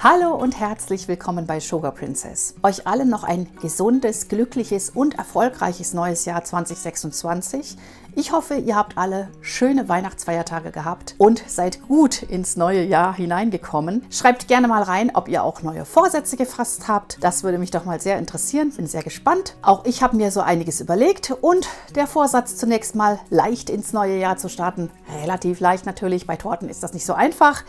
Hallo und herzlich willkommen bei Sugar Princess. Euch allen noch ein gesundes, glückliches und erfolgreiches neues Jahr 2026. Ich hoffe, ihr habt alle schöne Weihnachtsfeiertage gehabt und seid gut ins neue Jahr hineingekommen. Schreibt gerne mal rein, ob ihr auch neue Vorsätze gefasst habt. Das würde mich doch mal sehr interessieren. Bin sehr gespannt. Auch ich habe mir so einiges überlegt und der Vorsatz zunächst mal leicht ins neue Jahr zu starten. Relativ leicht natürlich, bei Torten ist das nicht so einfach.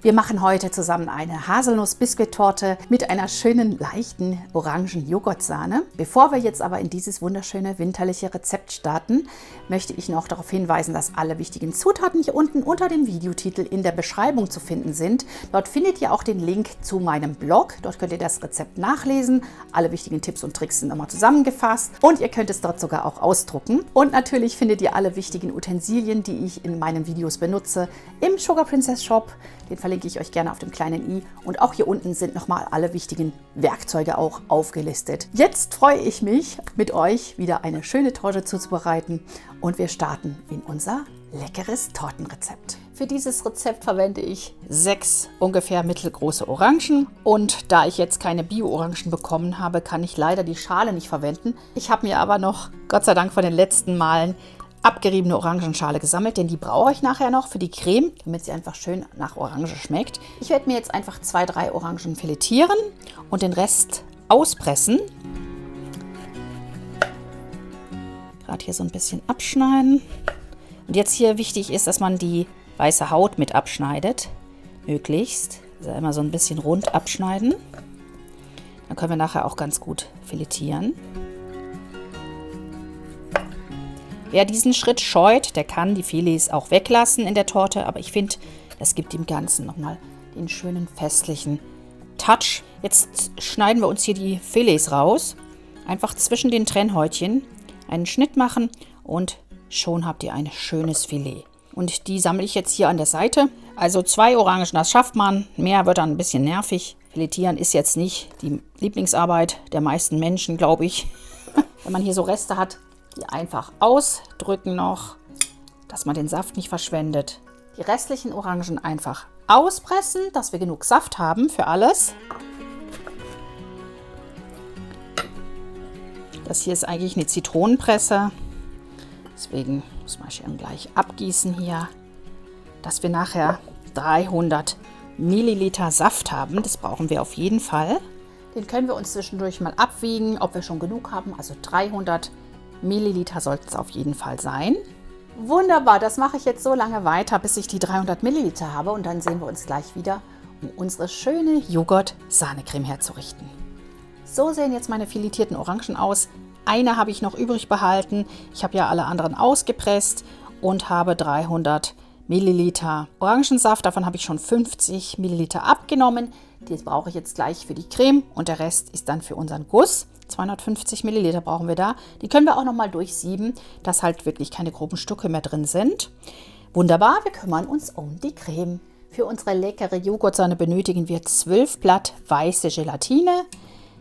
Wir machen heute zusammen eine Haselnuss-Biskuittorte mit einer schönen, leichten Orangen-Joghurtsahne. Bevor wir jetzt aber in dieses wunderschöne winterliche Rezept starten, möchte ich noch darauf hinweisen, dass alle wichtigen Zutaten hier unten unter dem Videotitel in der Beschreibung zu finden sind. Dort findet ihr auch den Link zu meinem Blog. Dort könnt ihr das Rezept nachlesen. Alle wichtigen Tipps und Tricks sind nochmal zusammengefasst und ihr könnt es dort sogar auch ausdrucken. Und natürlich findet ihr alle wichtigen Utensilien, die ich in meinen Videos benutze, im Sugar Princess Shop. Den verlinke ich euch gerne auf dem kleinen i. Und auch hier unten sind nochmal alle wichtigen Werkzeuge auch aufgelistet. Jetzt freue ich mich, mit euch wieder eine schöne Torte zuzubereiten. Und wir starten in unser leckeres Tortenrezept. Für dieses Rezept verwende ich 6 ungefähr mittelgroße Orangen. Und da ich jetzt keine Bio-Orangen bekommen habe, kann ich leider die Schale nicht verwenden. Ich habe mir aber noch, Gott sei Dank von den letzten Malen, abgeriebene Orangenschale gesammelt, denn die brauche ich nachher noch für die Creme, damit sie einfach schön nach Orange schmeckt. Ich werde mir jetzt einfach 2, 3 Orangen filetieren und den Rest auspressen. Gerade hier so ein bisschen abschneiden. Und jetzt hier wichtig ist, dass man die weiße Haut mit abschneidet, möglichst. Also immer so ein bisschen rund abschneiden. Dann können wir nachher auch ganz gut filetieren. Wer diesen Schritt scheut, der kann die Filets auch weglassen in der Torte, aber ich finde, das gibt dem Ganzen nochmal den schönen festlichen Touch. Jetzt schneiden wir uns hier die Filets raus. Einfach zwischen den Trennhäutchen einen Schnitt machen und schon habt ihr ein schönes Filet. Und die sammle ich jetzt hier an der Seite. Also 2 Orangen, das schafft man. Mehr wird dann ein bisschen nervig. Filetieren ist jetzt nicht die Lieblingsarbeit der meisten Menschen, glaube ich. Wenn man hier so Reste hat, die einfach ausdrücken noch, dass man den Saft nicht verschwendet. Die restlichen Orangen einfach auspressen, dass wir genug Saft haben für alles. Das hier ist eigentlich eine Zitronenpresse. Deswegen muss man schön gleich abgießen hier, dass wir nachher 300 Milliliter Saft haben. Das brauchen wir auf jeden Fall. Den können wir uns zwischendurch mal abwiegen, ob wir schon genug haben. Also 300 Milliliter sollten es auf jeden Fall sein. Wunderbar, das mache ich jetzt so lange weiter, bis ich die 300 Milliliter habe. Und dann sehen wir uns gleich wieder, um unsere schöne Joghurt-Sahnecreme herzurichten. So sehen jetzt meine filetierten Orangen aus. Eine habe ich noch übrig behalten. Ich habe ja alle anderen ausgepresst und habe 300 Milliliter Orangensaft. Davon habe ich schon 50 Milliliter abgenommen. Das brauche ich jetzt gleich für die Creme und der Rest ist dann für unseren Guss. 250 Milliliter brauchen wir da. Die können wir auch nochmal durchsieben, dass halt wirklich keine groben Stücke mehr drin sind. Wunderbar, wir kümmern uns um die Creme. Für unsere leckere Joghurtsahne benötigen wir 12 Blatt weiße Gelatine,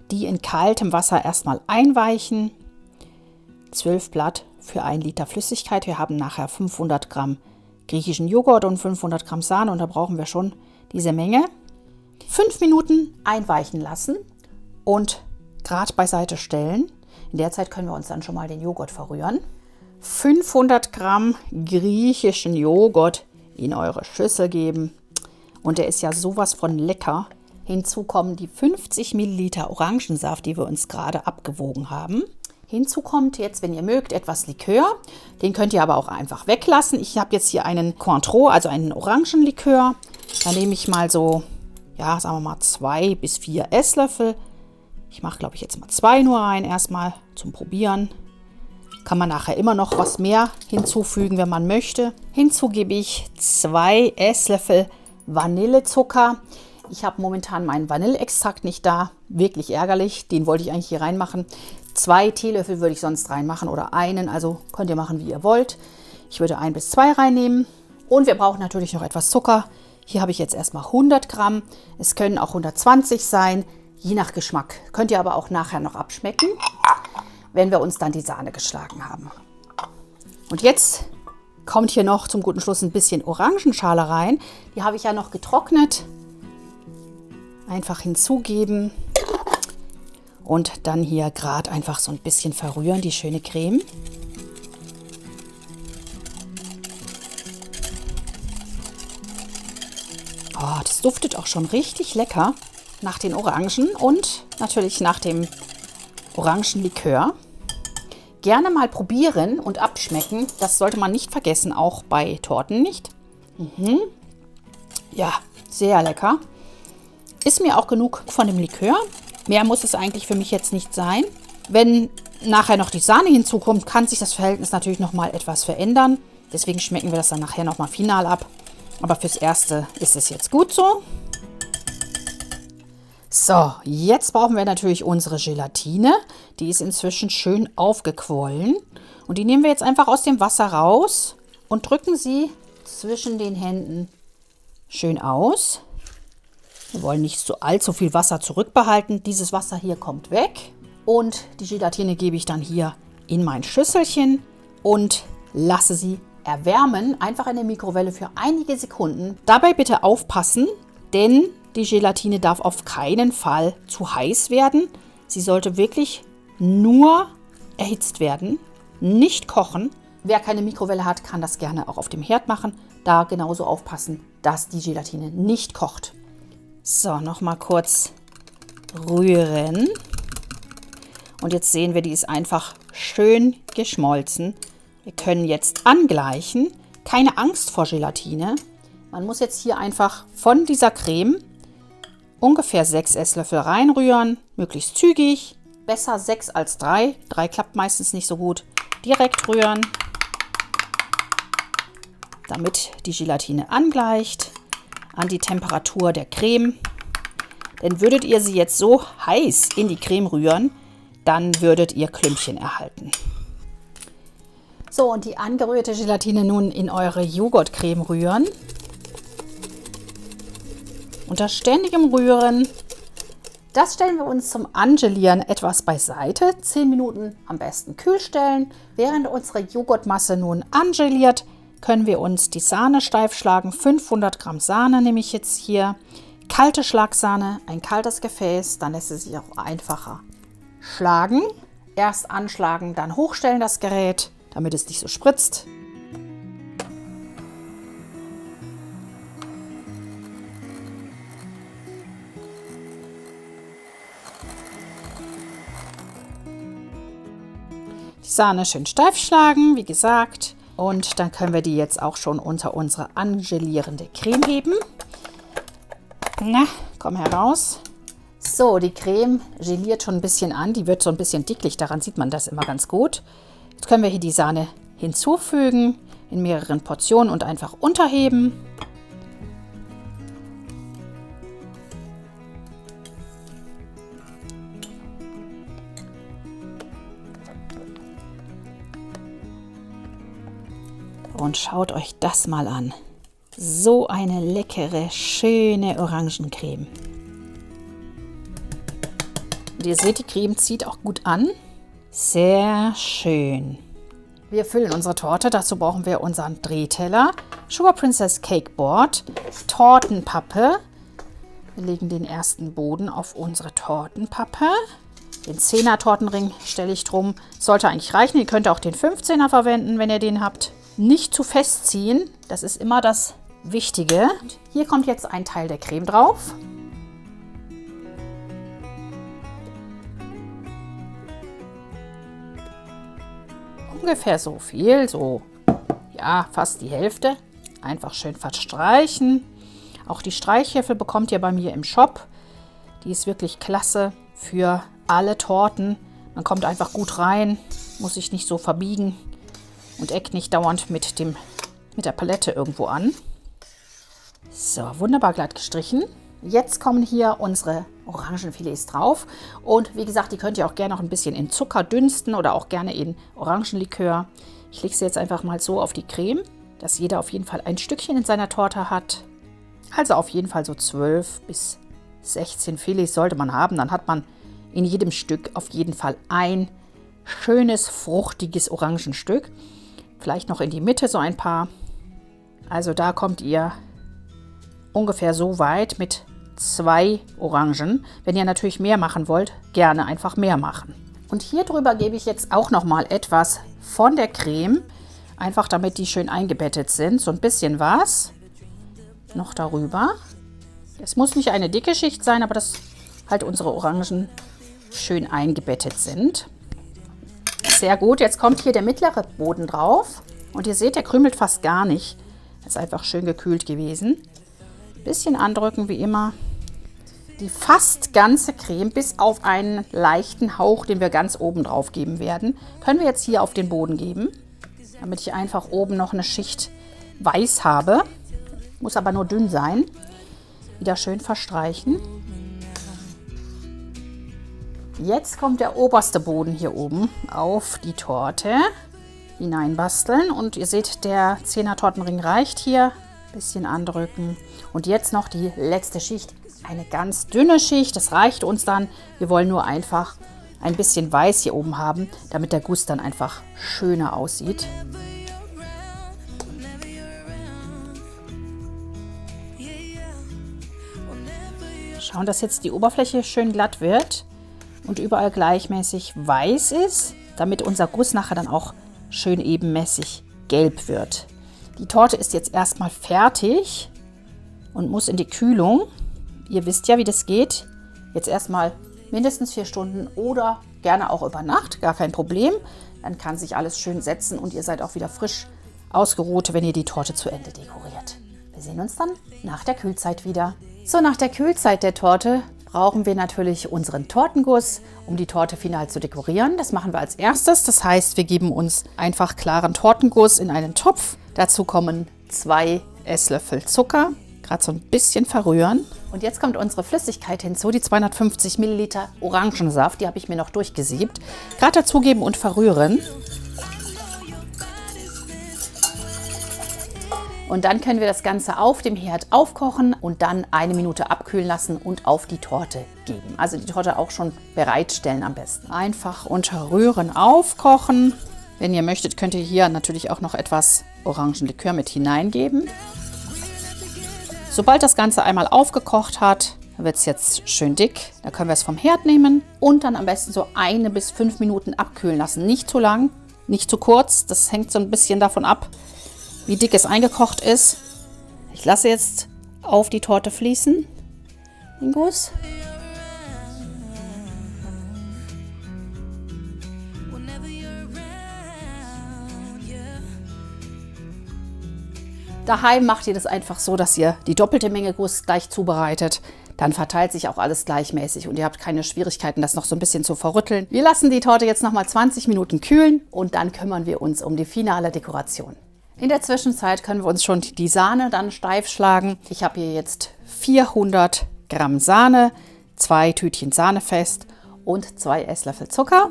die in kaltem Wasser erstmal einweichen. 12 Blatt für 1 Liter Flüssigkeit. Wir haben nachher 500 Gramm griechischen Joghurt und 500 Gramm Sahne und da brauchen wir schon diese Menge. 5 Minuten einweichen lassen und Grad beiseite stellen. In der Zeit können wir uns dann schon mal den Joghurt verrühren. 500 Gramm griechischen Joghurt in eure Schüssel geben. Und der ist ja sowas von lecker. Hinzu kommen die 50 Milliliter Orangensaft, die wir uns gerade abgewogen haben. Hinzu kommt jetzt, wenn ihr mögt, etwas Likör. Den könnt ihr aber auch einfach weglassen. Ich habe jetzt hier einen Cointreau, also einen Orangenlikör. Da nehme ich mal so, ja, sagen wir mal 2 bis 4 Esslöffel. Ich mache, glaube ich, jetzt mal 2 nur rein, erstmal zum Probieren. Kann man nachher immer noch was mehr hinzufügen, wenn man möchte. Hinzu gebe ich 2 Esslöffel Vanillezucker. Ich habe momentan meinen Vanilleextrakt nicht da. Wirklich ärgerlich. Den wollte ich eigentlich hier reinmachen. 2 Teelöffel würde ich sonst reinmachen oder einen. Also könnt ihr machen, wie ihr wollt. Ich würde 1 bis 2 reinnehmen. Und wir brauchen natürlich noch etwas Zucker. Hier habe ich jetzt erstmal 100 Gramm. Es können auch 120 sein. Je nach Geschmack. Könnt ihr aber auch nachher noch abschmecken, wenn wir uns dann die Sahne geschlagen haben. Und jetzt kommt hier noch zum guten Schluss ein bisschen Orangenschale rein. Die habe ich ja noch getrocknet. einfach hinzugeben und dann hier gerade einfach so ein bisschen verrühren, die schöne Creme. Oh, das duftet auch schon richtig lecker nach den Orangen und natürlich nach dem Orangenlikör. Gerne mal probieren und abschmecken. Das sollte man nicht vergessen, auch bei Torten nicht. Ja, sehr lecker. Ist mir auch genug von dem Likör. Mehr muss es eigentlich für mich jetzt nicht sein. Wenn nachher noch die Sahne hinzukommt, kann sich das Verhältnis natürlich noch mal etwas verändern. Deswegen schmecken wir das dann nachher noch mal final ab. Aber fürs Erste ist es jetzt gut so. So, jetzt brauchen wir natürlich unsere Gelatine. Die ist inzwischen schön aufgequollen. Und die nehmen wir jetzt einfach aus dem Wasser raus und drücken sie zwischen den Händen schön aus. Wir wollen nicht so allzu viel Wasser zurückbehalten. Dieses Wasser hier kommt weg. Und die Gelatine gebe ich dann hier in mein Schüsselchen und lasse sie erwärmen, einfach in der Mikrowelle für einige Sekunden. Dabei bitte aufpassen, denn die Gelatine darf auf keinen Fall zu heiß werden. Sie sollte wirklich nur erhitzt werden, nicht kochen. Wer keine Mikrowelle hat, kann das gerne auch auf dem Herd machen. Da genauso aufpassen, dass die Gelatine nicht kocht. So, nochmal kurz rühren. Und jetzt sehen wir, die ist einfach schön geschmolzen. Wir können jetzt angleichen. Keine Angst vor Gelatine. Man muss jetzt hier einfach von dieser Creme ungefähr 6 Esslöffel reinrühren. Möglichst zügig. Besser 6 als 3. 3 klappt meistens nicht so gut. Direkt rühren, damit die Gelatine angleicht an die Temperatur der Creme. Denn würdet ihr sie jetzt so heiß in die Creme rühren, dann würdet ihr Klümpchen erhalten. So, und die angerührte Gelatine nun in eure Joghurtcreme rühren. Unter ständigem Rühren. Das stellen wir uns zum Angelieren etwas beiseite. 10 Minuten am besten kühl stellen. Während unsere Joghurtmasse nun angeliert, können wir uns die Sahne steif schlagen. 500 Gramm Sahne nehme ich jetzt hier. Kalte Schlagsahne, ein kaltes Gefäß, dann lässt es sich auch einfacher schlagen. Erst anschlagen, dann hochstellen das Gerät, damit es nicht so spritzt. Die Sahne schön steif schlagen, wie gesagt. Und dann können wir die jetzt auch schon unter unsere angelierende Creme heben. Na, komm heraus. So, die Creme geliert schon ein bisschen an. Die wird so ein bisschen dicklich, daran sieht man das immer ganz gut. Jetzt können wir hier die Sahne hinzufügen in mehreren Portionen und einfach unterheben. Und schaut euch das mal an. So eine leckere, schöne Orangencreme. Und ihr seht, die Creme zieht auch gut an. Sehr schön. Wir füllen unsere Torte. Dazu brauchen wir unseren Drehteller, Sugar Princess Cake Board, Tortenpappe. Wir legen den ersten Boden auf unsere Tortenpappe. Den 10er Tortenring stelle ich drum. Sollte eigentlich reichen. Ihr könnt auch den 15er verwenden, wenn ihr den habt. Nicht zu festziehen. Das ist immer das Wichtige. Hier kommt jetzt ein Teil der Creme drauf. Ungefähr so viel, so ja, fast die Hälfte. Einfach schön verstreichen. Auch die Streichhilfe bekommt ihr bei mir im Shop. Die ist wirklich klasse für alle Torten. Man kommt einfach gut rein, muss sich nicht so verbiegen und eckt nicht dauernd mit der Palette irgendwo an. So, wunderbar glatt gestrichen. Jetzt kommen hier unsere Orangenfilets drauf. Und wie gesagt, die könnt ihr auch gerne noch ein bisschen in Zucker dünsten oder auch gerne in Orangenlikör. Ich lege sie jetzt einfach mal so auf die Creme, dass jeder auf jeden Fall ein Stückchen in seiner Torte hat. Also auf jeden Fall so 12 bis 16 Filets sollte man haben. Dann hat man in jedem Stück auf jeden Fall ein schönes, fruchtiges Orangenstück. Vielleicht noch in die Mitte so ein paar. Also da kommt ihr ungefähr so weit mit 2 Orangen. Wenn ihr natürlich mehr machen wollt, gerne einfach mehr machen. Und hier drüber gebe ich jetzt auch noch mal etwas von der Creme. Einfach damit die schön eingebettet sind. So ein bisschen was noch darüber. Es muss nicht eine dicke Schicht sein, aber dass halt unsere Orangen schön eingebettet sind. Sehr gut. Jetzt kommt hier der mittlere Boden drauf. Und ihr seht, der krümelt fast gar nicht. Ist einfach schön gekühlt gewesen. Bisschen andrücken wie immer. Die fast ganze Creme, bis auf einen leichten Hauch, den wir ganz oben drauf geben werden, können wir jetzt hier auf den Boden geben, damit ich einfach oben noch eine Schicht weiß habe. Muss aber nur dünn sein. Wieder schön verstreichen. Jetzt kommt der oberste Boden hier oben auf die Torte hineinbasteln. Und ihr seht, der 10er Tortenring reicht hier. Bisschen andrücken. Und jetzt noch die letzte Schicht. Eine ganz dünne Schicht, das reicht uns dann. Wir wollen nur einfach ein bisschen Weiß hier oben haben, damit der Guss dann einfach schöner aussieht. Schauen, dass jetzt die Oberfläche schön glatt wird und überall gleichmäßig weiß ist, damit unser Guss nachher dann auch schön ebenmäßig gelb wird. Die Torte ist jetzt erstmal fertig und muss in die Kühlung. Ihr wisst ja, wie das geht. Jetzt erstmal mindestens 4 Stunden oder gerne auch über Nacht, gar kein Problem. Dann kann sich alles schön setzen und ihr seid auch wieder frisch ausgeruht, wenn ihr die Torte zu Ende dekoriert. Wir sehen uns dann nach der Kühlzeit wieder. So, nach der Kühlzeit der Torte brauchen wir natürlich unseren Tortenguss, um die Torte final zu dekorieren. Das machen wir als erstes. Das heißt, wir geben uns einfach klaren Tortenguss in einen Topf. Dazu kommen 2 Esslöffel Zucker. Gerade so ein bisschen verrühren. Und jetzt kommt unsere Flüssigkeit hinzu, die 250 Milliliter Orangensaft, die habe ich mir noch durchgesiebt. Gerade dazugeben und verrühren. Und dann können wir das Ganze auf dem Herd aufkochen und dann 1 Minute abkühlen lassen und auf die Torte geben. Also die Torte auch schon bereitstellen am besten. Einfach unter Rühren aufkochen. Wenn ihr möchtet, könnt ihr hier natürlich auch noch etwas Orangenlikör mit hineingeben. Sobald das Ganze einmal aufgekocht hat, wird es jetzt schön dick. Da können wir es vom Herd nehmen und dann am besten so 1 bis 5 Minuten abkühlen lassen. Nicht zu lang, nicht zu kurz. Das hängt so ein bisschen davon ab, wie dick es eingekocht ist. Ich lasse jetzt auf die Torte fließen den Guss. Daheim macht ihr das einfach so, dass ihr die doppelte Menge Guss gleich zubereitet. Dann verteilt sich auch alles gleichmäßig und ihr habt keine Schwierigkeiten, das noch so ein bisschen zu verrütteln. Wir lassen die Torte jetzt noch mal 20 Minuten kühlen und dann kümmern wir uns um die finale Dekoration. In der Zwischenzeit können wir uns schon die Sahne dann steif schlagen. Ich habe hier jetzt 400 Gramm Sahne, 2 Tütchen Sahnefest und 2 Esslöffel Zucker.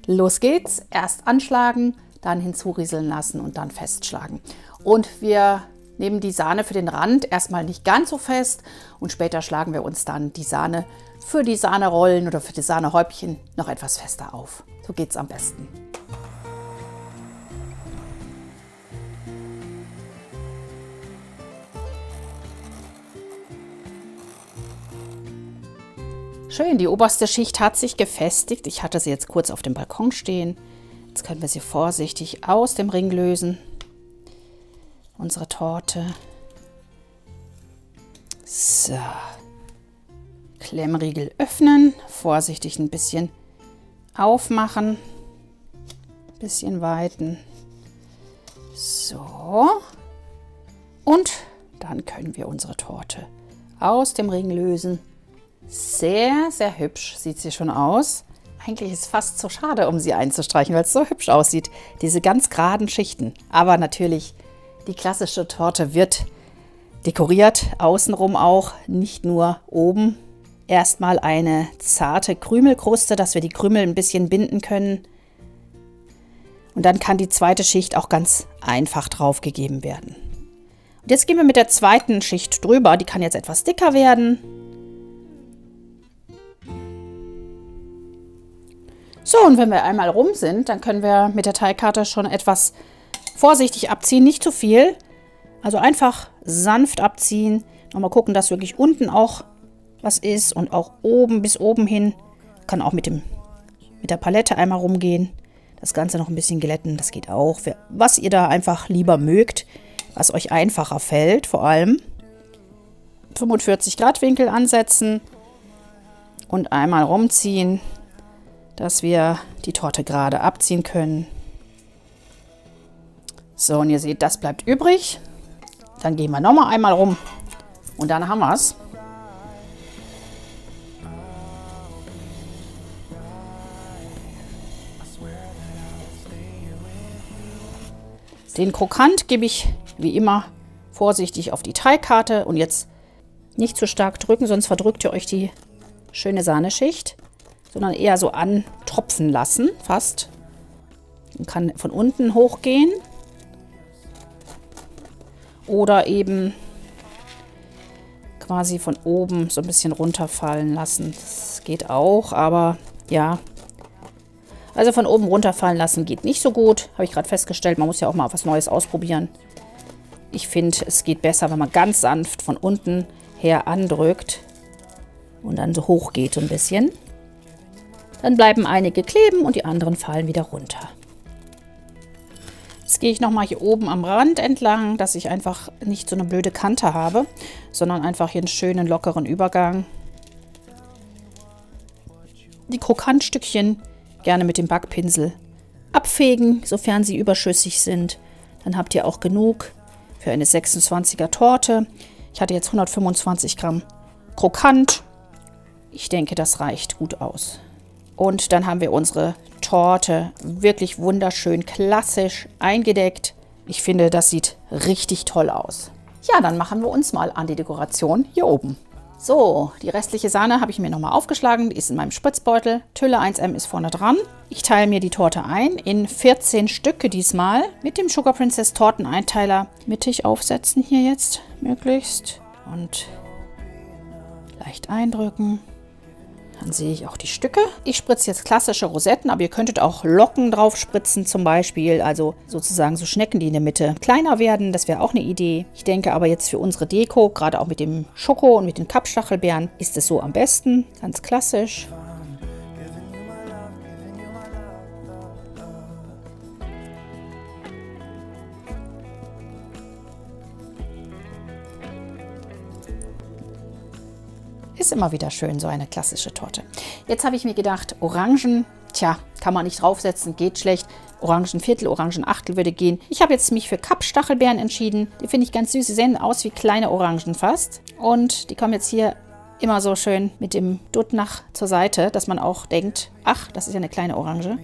Los geht's. Erst anschlagen, dann hinzurieseln lassen und dann festschlagen. Und wir nehmen die Sahne für den Rand erstmal nicht ganz so fest und später schlagen wir uns dann die Sahne für die Sahnerollen oder für die Sahnehäubchen noch etwas fester auf. So geht's am besten. Schön, die oberste Schicht hat sich gefestigt. Ich hatte sie jetzt kurz auf dem Balkon stehen. Jetzt können wir sie vorsichtig aus dem Ring lösen. Unsere Torte. So. Klemmriegel öffnen. Vorsichtig ein bisschen aufmachen. Ein bisschen weiten. So. Und dann können wir unsere Torte aus dem Ring lösen. Sehr, sehr hübsch sieht sie schon aus. Eigentlich ist es fast zu schade, um sie einzustreichen, weil es so hübsch aussieht. Diese ganz geraden Schichten. Aber natürlich, die klassische Torte wird dekoriert, außenrum auch, nicht nur oben. Erstmal eine zarte Krümelkruste, dass wir die Krümel ein bisschen binden können. Und dann kann die zweite Schicht auch ganz einfach draufgegeben werden. Und jetzt gehen wir mit der zweiten Schicht drüber. Die kann jetzt etwas dicker werden. So, und wenn wir einmal rum sind, dann können wir mit der Teigkarte schon etwas vorsichtig abziehen, nicht zu viel. Also einfach sanft abziehen. Nochmal gucken, dass wirklich unten auch was ist und auch oben bis oben hin. Kann auch mit der Palette einmal rumgehen. Das Ganze noch ein bisschen glätten, das geht auch. Was ihr da einfach lieber mögt, was euch einfacher fällt, vor allem. 45 Grad Winkel ansetzen und einmal rumziehen, dass wir die Torte gerade abziehen können. So, und ihr seht, das bleibt übrig. Dann gehen wir nochmal einmal rum und dann haben wir es. Den Krokant gebe ich wie immer vorsichtig auf die Teigkarte und jetzt nicht zu stark drücken, sonst verdrückt ihr euch die schöne Sahneschicht, sondern eher so antropfen lassen, fast. Man kann von unten hochgehen oder eben quasi von oben so ein bisschen runterfallen lassen. Das geht auch, aber ja. Also von oben runterfallen lassen geht nicht so gut. Habe ich gerade festgestellt, man muss ja auch mal was Neues ausprobieren. Ich finde, es geht besser, wenn man ganz sanft von unten her andrückt und dann so hoch geht so ein bisschen. Dann bleiben einige kleben und die anderen fallen wieder runter. Jetzt gehe ich nochmal hier oben am Rand entlang, dass ich einfach nicht so eine blöde Kante habe, sondern einfach hier einen schönen, lockeren Übergang. Die Krokantstückchen gerne mit dem Backpinsel abfegen, sofern sie überschüssig sind. Dann habt ihr auch genug für eine 26er Torte. Ich hatte jetzt 125 Gramm Krokant. Ich denke, das reicht gut aus. Und dann haben wir unsere Torte wirklich wunderschön klassisch eingedeckt. Ich finde, das sieht richtig toll aus. Ja, dann machen wir uns mal an die Dekoration hier oben. So, die restliche Sahne habe ich mir nochmal aufgeschlagen. Die ist in meinem Spritzbeutel. Tülle 1M ist vorne dran. Ich teile mir die Torte ein in 14 Stücke diesmal. Mit dem Sugar Princess Torteneinteiler mittig aufsetzen hier jetzt möglichst. Und leicht eindrücken. Dann sehe ich auch die Stücke. Ich spritze jetzt klassische Rosetten, aber ihr könntet auch Locken drauf spritzen zum Beispiel. Also sozusagen so Schnecken, die in der Mitte kleiner werden. Das wäre auch eine Idee. Ich denke aber jetzt für unsere Deko, gerade auch mit dem Schoko und mit den Kappstachelbeeren, ist es so am besten. Ganz klassisch. Ist immer wieder schön, so eine klassische Torte. Jetzt habe ich mir gedacht, Orangen, tja, kann man nicht draufsetzen, geht schlecht. Orangenviertel, Orangenachtel würde gehen. Ich habe jetzt mich für Kappstachelbeeren entschieden. Die finde ich ganz süß. Sie sehen aus wie kleine Orangen fast. Und die kommen jetzt hier immer so schön mit dem Dutt nach zur Seite, dass man auch denkt, ach, das ist ja eine kleine Orange.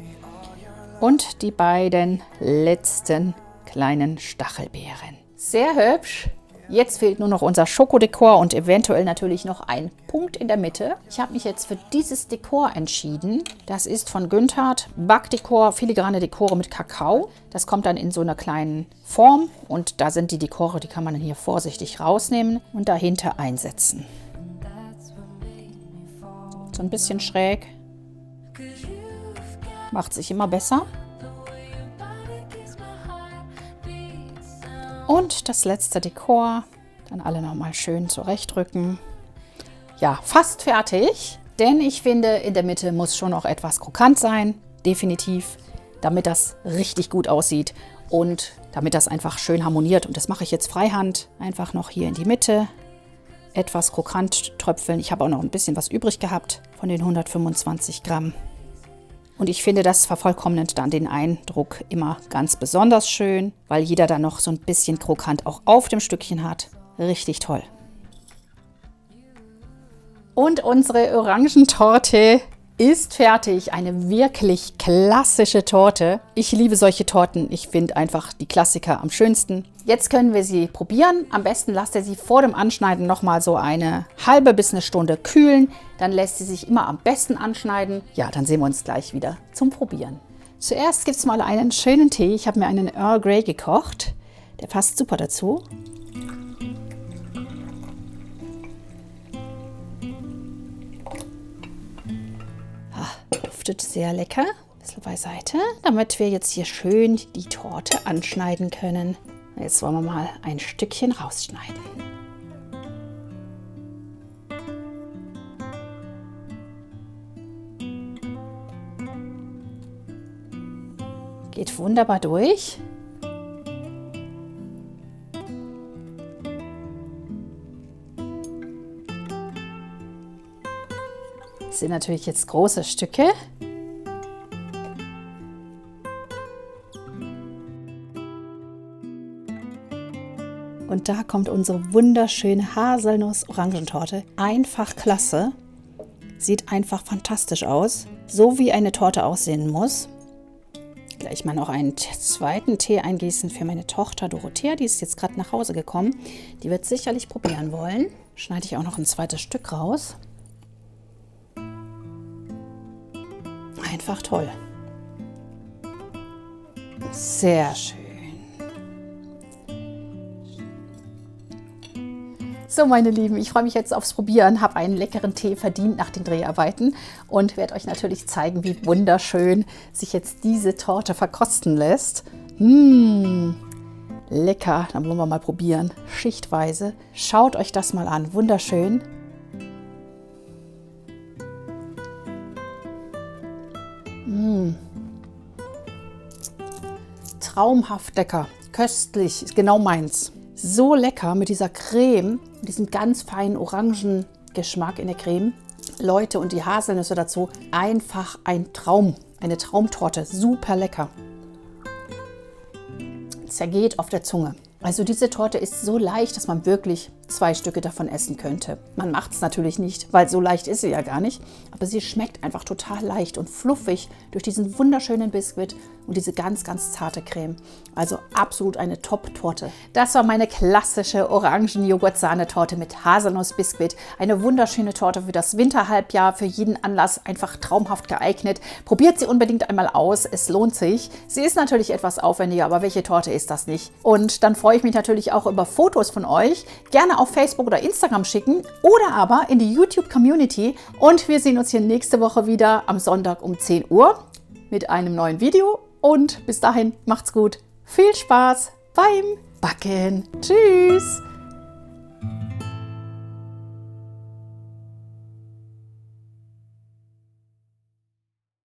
Und die beiden letzten kleinen Stachelbeeren. Sehr hübsch. Jetzt fehlt nur noch unser Schokodekor und eventuell natürlich noch ein Punkt in der Mitte. Ich habe mich jetzt für dieses Dekor entschieden. Das ist von Günthard Backdekor, filigrane Dekore mit Kakao. Das kommt dann in so einer kleinen Form und da sind die Dekore, die kann man dann hier vorsichtig rausnehmen und dahinter einsetzen. So ein bisschen schräg. Macht sich immer besser. Und das letzte Dekor, dann alle nochmal schön zurechtrücken. Ja, fast fertig, denn ich finde, in der Mitte muss schon noch etwas krokant sein, definitiv, damit das richtig gut aussieht und damit das einfach schön harmoniert. Und das mache ich jetzt freihand, einfach noch hier in die Mitte, etwas krokant tröpfeln. Ich habe auch noch ein bisschen was übrig gehabt von den 125 Gramm. Und ich finde, das vervollkommnet dann den Eindruck immer ganz besonders schön, weil jeder dann noch so ein bisschen krokant auch auf dem Stückchen hat. Richtig toll. Und unsere Orangentorte ist fertig. Eine wirklich klassische Torte. Ich liebe solche Torten. Ich finde einfach die Klassiker am schönsten. Jetzt können wir sie probieren. Am besten lasst ihr sie vor dem Anschneiden nochmal so eine halbe bis eine Stunde kühlen. Dann lässt sie sich immer am besten anschneiden. Ja, dann sehen wir uns gleich wieder zum Probieren. Zuerst gibt es mal einen schönen Tee. Ich habe mir einen Earl Grey gekocht. Der passt super dazu. Duftet sehr lecker. Ein bisschen beiseite, damit wir jetzt hier schön die Torte anschneiden können. Jetzt wollen wir mal ein Stückchen rausschneiden. Geht wunderbar durch. Das sind natürlich jetzt große Stücke. Und da kommt unsere wunderschöne Haselnuss-Orangentorte. Einfach klasse. Sieht einfach fantastisch aus. So wie eine Torte aussehen muss. Gleich mal noch einen zweiten Tee eingießen für meine Tochter Dorothea. Die ist jetzt gerade nach Hause gekommen. Die wird sicherlich probieren wollen. Schneide ich auch noch ein zweites Stück raus. Einfach toll. Sehr schön. So, meine Lieben, ich freue mich jetzt aufs Probieren, habe einen leckeren Tee verdient nach den Dreharbeiten und werde euch natürlich zeigen, wie wunderschön sich jetzt diese Torte verkosten lässt. Lecker, dann wollen wir mal probieren, schichtweise. Schaut euch das mal an, wunderschön. Traumhaft lecker, köstlich, ist genau meins. So lecker mit dieser Creme, mit diesem ganz feinen Orangengeschmack in der Creme. Leute, und die Haselnüsse dazu, einfach ein Traum, eine Traumtorte, super lecker. Zergeht auf der Zunge. Also diese Torte ist so leicht, dass man wirklich 2 Stücke davon essen könnte. Man macht es natürlich nicht, weil so leicht ist sie ja gar nicht. Aber sie schmeckt einfach total leicht und fluffig durch diesen wunderschönen Biskuit und diese ganz, ganz zarte Creme. Also absolut eine Top-Torte. Das war meine klassische Orangen-Joghurt-Sahnetorte mit Haselnuss-Biskuit. Eine wunderschöne Torte für das Winterhalbjahr, für jeden Anlass einfach traumhaft geeignet. Probiert sie unbedingt einmal aus, es lohnt sich. Sie ist natürlich etwas aufwendiger, aber welche Torte ist das nicht? Und dann freue ich mich natürlich auch über Fotos von euch. Gerne auf Facebook oder Instagram schicken oder aber in die YouTube-Community. Und wir sehen uns hier nächste Woche wieder am Sonntag um 10 Uhr mit einem neuen Video. Und bis dahin macht's gut. Viel Spaß beim Backen. Tschüss!